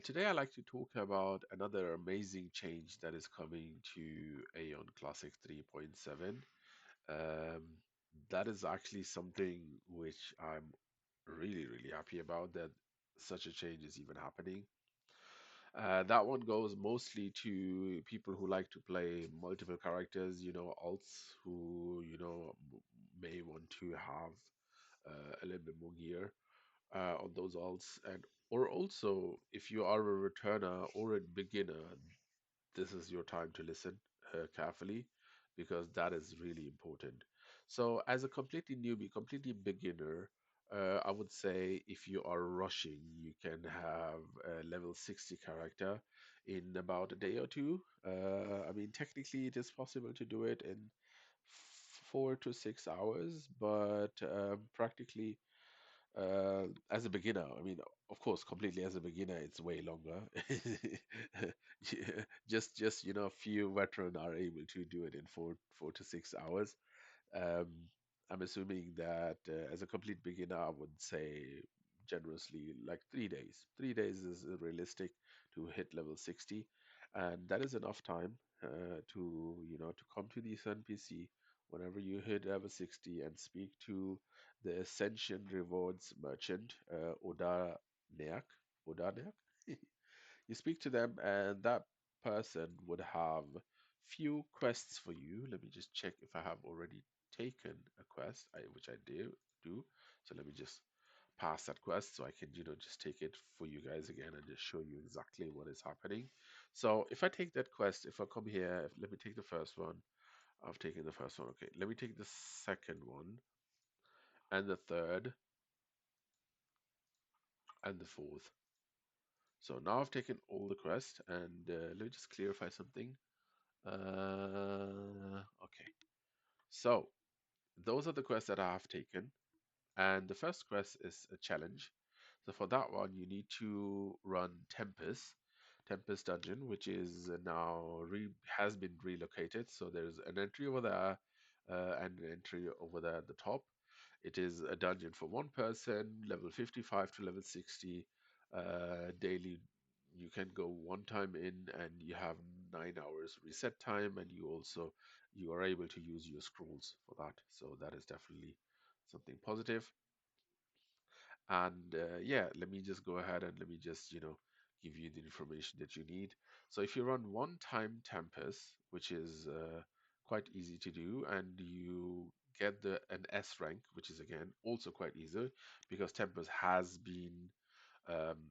Today, I'd like to talk about another amazing change that is coming to Aion Classic 3.7. Um, that is actually something which I'm really happy about that such a change is even happening. That one goes mostly to people who like to play multiple characters, alts who, may want to have a little bit more gear on those alts, and or also if you are a returner or a beginner, this is your time to listen carefully because that is really important. So, as a completely newbie, completely beginner, I would say if you are rushing, you can have a level 60 character in about a day or two. I mean, technically, it is possible to do it in 4 to 6 hours, but practically as a beginner, I mean, of course, completely as a beginner, it's way longer. Yeah, just a few veteran are able to do it in 4 to 6 hours. Um, I'm assuming that as a complete beginner, I would say generously like 3 days. 3 days is realistic to hit level 60, and that is enough time to come to the NPC whenever you hit level 60 and speak to the Ascension Rewards merchant, Odaneak. Odaneak? You speak to them, and that person would have few quests for you. Let me just check if I have already taken a quest, which I do. So let me just pass that quest so I can, just take it for you guys again and just show you exactly what is happening. So if I take that quest, if I come here, let me take the first one. I've taken the first one. Okay, let me take the second one and the third and the fourth. So now I've taken all the quests, and let me just clarify something. Okay. So those are the quests that I have taken. And the first quest is a challenge. So for that one, you need to run Tempest Dungeon, which is now has been relocated. So there's an entry over there and an entry over there at the top. It is a dungeon for one person, level 55 to level 60. Daily, you can go one time in, and you have 9 hours reset time, and you are able to use your scrolls for that. So that is definitely something positive. And yeah, let me just go ahead and let me just, give you the information that you need. So if you run one time Tempest, which is quite easy to do, and you get the an S rank, which is again also quite easy because Tempest has been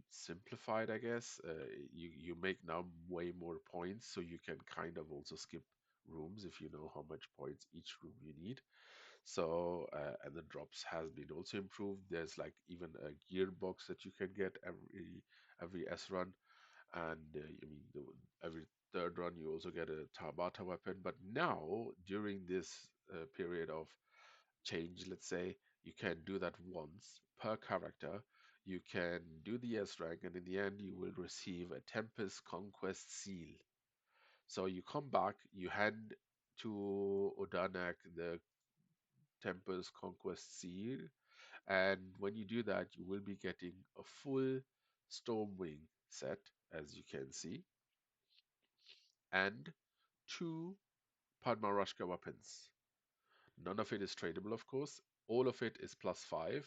simplified, I guess. You make now way more points, so you can kind of also skip rooms if you know how much points each room you need. So, and the drops has been also improved. There's like even a gearbox that you can get every S run, and I mean every third run you also get a Tabata weapon. But now during this period of change, let's say you can do that once per character. You can do the S rank, and in the end you will receive a Tempest Conquest Seal. So you come back, you hand to Odanak the Tempest Conquest Seal. And when you do that, you will be getting a full Stormwing set, as you can see, and two Padmarashka weapons. None of it is tradable, of course. All of it is +5,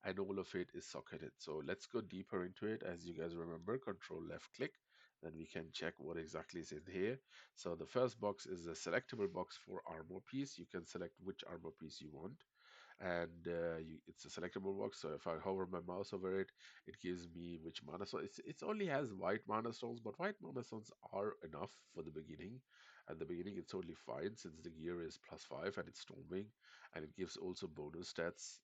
and all of it is socketed. So let's go deeper into it. As you guys remember, control left click, then we can check what exactly is in here. So the first box is a selectable box for armor piece. You can select which armor piece you want, and it's a selectable box. So if I hover my mouse over it, it gives me which mana stone. It only has white mana stones, but white mana stones are enough for the beginning. At the beginning, it's totally fine since the gear is +5 and it's storming, and it gives also bonus stats,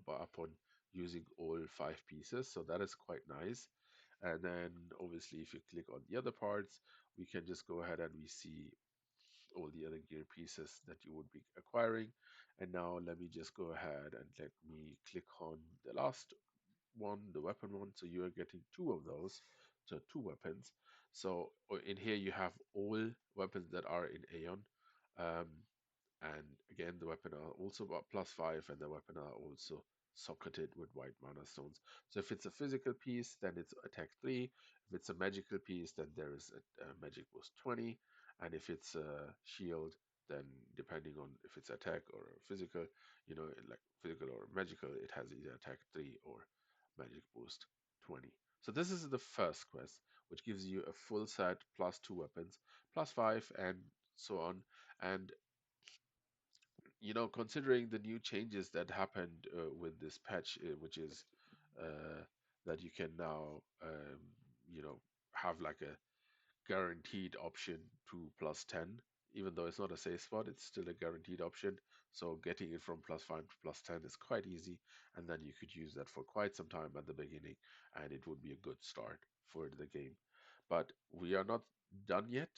but upon using all 5 pieces. So that is quite nice. And then obviously, if you click on the other parts, we can just go ahead and we see all the other gear pieces that you would be acquiring. And now let me just go ahead and let me click on the last one, the weapon one. So you are getting two of those, so two weapons. So in here you have all weapons that are in Aion. Um, and again, the weapon are also about +5, and the weapon are also socketed with white mana stones. So if it's a physical piece, then it's attack 3. If it's a magical piece, then there is a magic boost 20. And if it's a shield, then depending on if it's attack or physical, like physical or magical, it has either attack 3 or magic boost 20. So this is the first quest, which gives you a full set plus 2 weapons, plus 5, and so on. And considering the new changes that happened with this patch, which is uh, that you can now, you know, have like a guaranteed option to plus 10, even though it's not a safe spot, it's still a guaranteed option. So getting it from plus 5 to plus 10 is quite easy, and then you could use that for quite some time at the beginning, and it would be a good start for the game. But we are not done yet.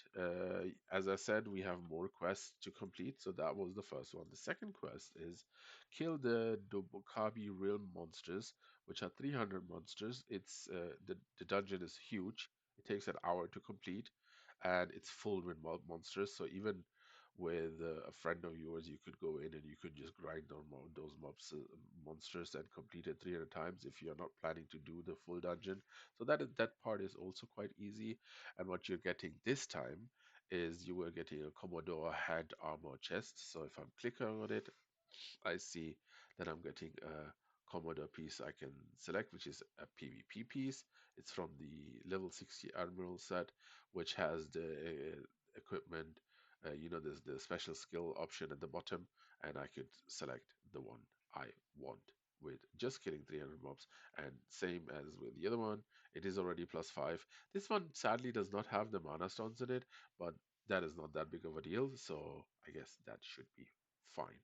As I said, we have more quests to complete, so that was the first one. The second quest is kill the Dobokabi realm monsters, which are 300 monsters. The dungeon is huge. It takes an hour to complete, and it's full with monsters. So even with a friend of yours, you could go in and you could just grind those mobs, monsters, and complete it 300 times if you're not planning to do the full dungeon. So that part is also quite easy. And what you're getting this time is you were getting a Commodore hand armor chest. So if I'm clicking on it, I see that I'm getting a Commodore piece I can select, which is a PvP piece. It's from the level 60 Admiral set, which has the equipment. There's the special skill option at the bottom, and I could select the one I want with just killing 300 mobs. And same as with the other one, it is already plus 5. This one sadly does not have the mana stones in it, but that is not that big of a deal, so I guess that should be fine.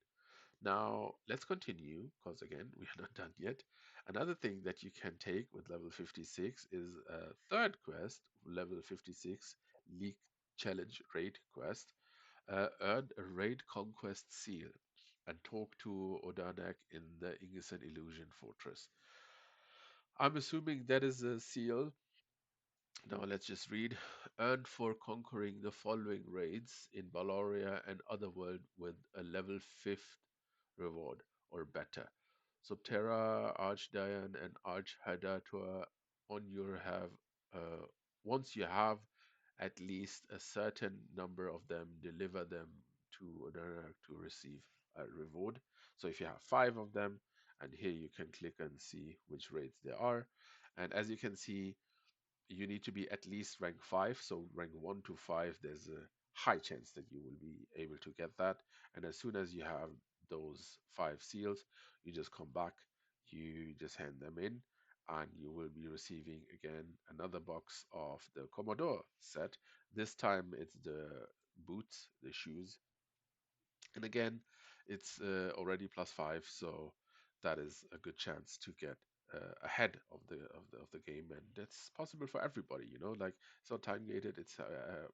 Now, let's continue because again, we are not done yet. Another thing that you can take with level 56 is a third quest, level 56 League Challenge Raid quest. Earn a Raid Conquest Seal and talk to Odanak in the Ingison Illusion Fortress. I'm assuming that is a seal. Now let's just read. Earned for conquering the following raids in Baloria and Otherworld with a level 5th reward or better. Subterra, Archdian, and Archhadatua on your have once you have at least a certain number of them, deliver them to another to receive a reward. So if you have 5 of them, and here you can click and see which raids there are. And as you can see, you need to be at least rank 5. So rank 1 to 5, there's a high chance that you will be able to get that. And as soon as you have those 5 seals, you just come back, you just hand them in, and you will be receiving again another box of the Commodore set. This time it's the boots, the shoes, and again, it's already plus 5, so that is a good chance to get ahead of the game, and that's possible for everybody. Like it's not time gated; it's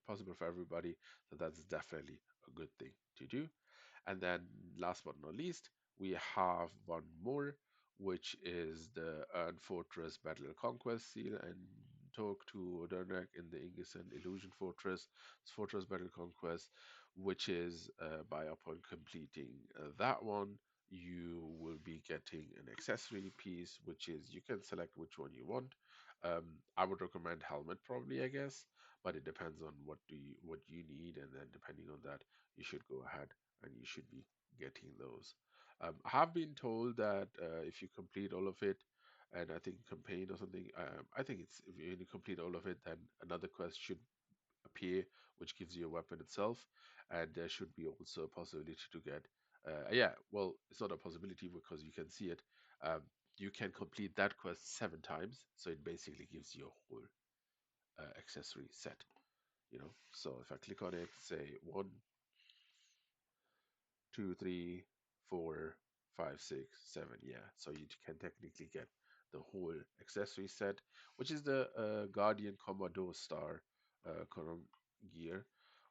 possible for everybody. So that's definitely a good thing to do. And then, last but not least, we have one more, which is the Earn Fortress Battle Conquest seal, and talk to Dernek in the Ingison Illusion Fortress Battle Conquest, which is by upon completing that one, you will be getting an accessory piece, which is you can select which one you want. I would recommend helmet probably, I guess, but it depends on what you need, and then depending on that, you should go ahead and you should be getting those. I have been told that if you complete all of it, and I think campaign or something, I think it's if you complete all of it, then another quest should appear, which gives you a weapon itself, and there should be also a possibility to get. Yeah, well, it's not a possibility because you can see it. Um, you can complete that quest 7 times, so it basically gives you a whole accessory set. So if I click on it, say 1, 2, 3, 4, 5, 6, 7. Yeah, so you can technically get the whole accessory set, which is the Guardian Commodore Star Corom gear,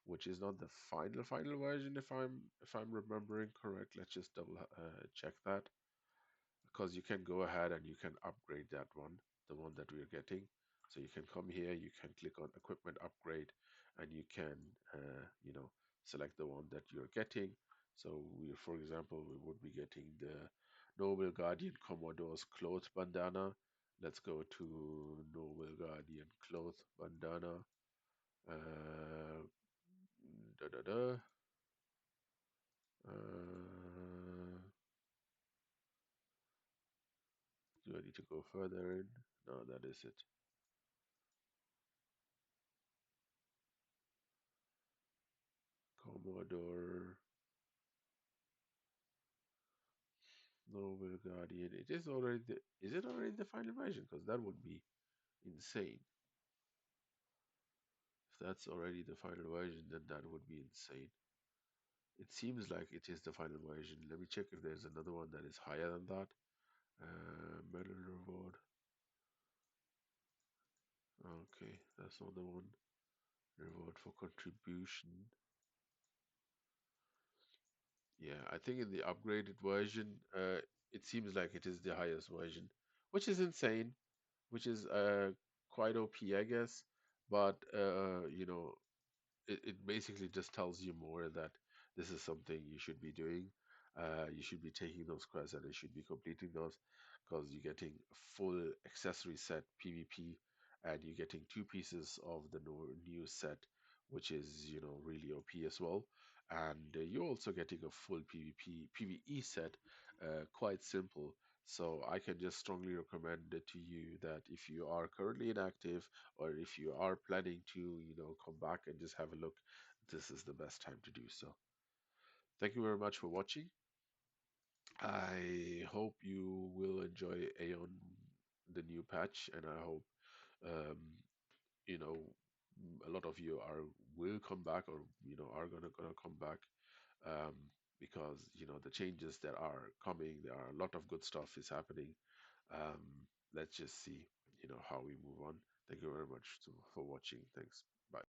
which is not the final version if I'm remembering correct. Let's just double check that, because you can go ahead and you can upgrade that one, the one that we're getting. So you can come here, you can click on equipment upgrade, and you can, select the one that you're getting. So for example, we would be getting the Noble Guardian Commodore's cloth bandana. Let's go to Noble Guardian cloth bandana. Uh, da da da. Do I need to go further in? No, that is it. Commodore Noble Guardian. It is already is it already the final version? Because that would be insane. If that's already the final version, then that would be insane. It seems like it is the final version. Let me check if there's another one that is higher than that. Medal reward. Okay, that's not the one. Reward for contribution. Yeah, I think in the upgraded version, it seems like it is the highest version, which is insane, which is quite OP, I guess. But it basically just tells you more that this is something you should be doing. You should be taking those quests and you should be completing those because you're getting a full accessory set PvP and you're getting two pieces of the new set, which is, really OP as well. And you're also getting a full PvP PvE set, quite simple. So I can just strongly recommend it to you that if you are currently inactive or if you are planning to, come back and just have a look, this is the best time to do so. Thank you very much for watching. I hope you will enjoy Aeon, the new patch, and I hope um, you know a lot of you are will come back or are gonna come back because the changes that are coming, there are a lot of good stuff is happening. Let's just see how we move on. Thank you very much for watching. Thanks.